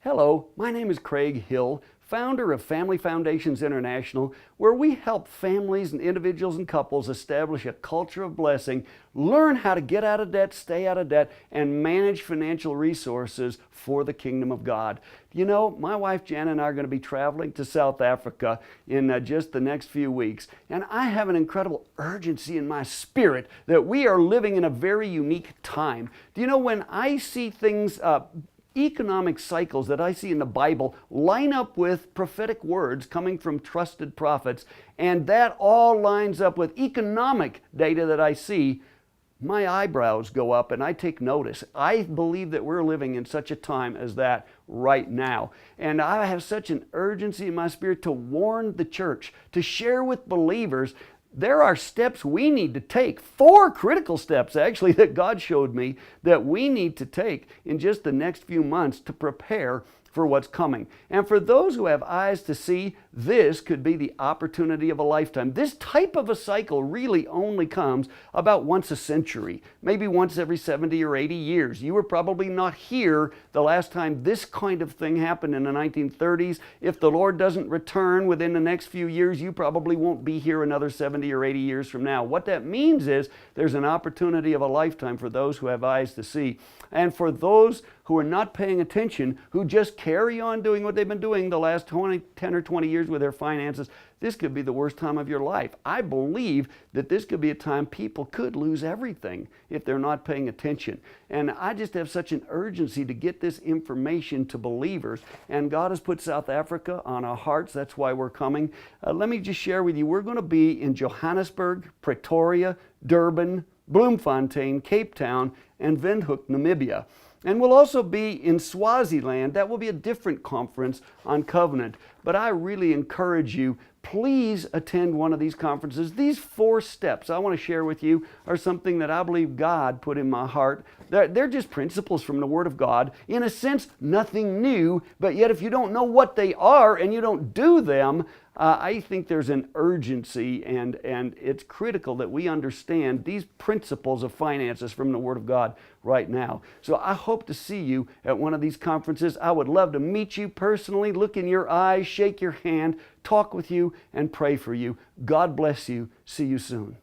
Hello, my name is Craig Hill, founder of Family Foundations International, where we help families and individuals and couples establish a culture of blessing, learn how to get out of debt, stay out of debt, and manage financial resources for the kingdom of God. You know, my wife Jan and I are going to be traveling to South Africa in just the next few weeks, and I have an incredible urgency in my spirit that we are living in a very unique time. Do you know, when I see things economic cycles that I see in the Bible line up with prophetic words coming from trusted prophets, and that all lines up with economic data that I see, my eyebrows go up and I take notice. I believe that we're living in such a time as that right now. And I have such an urgency in my spirit to warn the church, to share with believers there are steps we need to take, 4 critical steps actually that God showed me that we need to take in just the next few months to prepare for what's coming. And for those who have eyes to see, this could be the opportunity of a lifetime. This type of a cycle really only comes about once a century, maybe once every 70 or 80 years. You were probably not here the last time this kind of thing happened in the 1930s. If the Lord doesn't return within the next few years, you probably won't be here another 70 or 80 years from now. What that means is there's an opportunity of a lifetime for those who have eyes to see. And for those who are not paying attention, who just carry on doing what they've been doing the last 10 or 20 years with their finances, this could be the worst time of your life. I believe that this could be a time people could lose everything if they're not paying attention. And I just have such an urgency to get this information to believers. And God has put South Africa on our hearts. That's why we're coming. Let me just share with you, we're going to be in Johannesburg, Pretoria, Durban, Bloemfontein, Cape Town, and Windhoek, Namibia. And we'll also be in Swaziland. That will be a different conference on covenant. But I really encourage you, please attend one of these conferences. These 4 steps I want to share with you are something that I believe God put in my heart. They're just principles from the Word of God. In a sense, nothing new, but yet if you don't know what they are and you don't do them, I think there's an urgency, and it's critical that we understand these principles of finances from the Word of God right now. So I hope to see you at one of these conferences. I would love to meet you personally, look in your eyes, shake your hand, talk with you, and pray for you. God bless you. See you soon.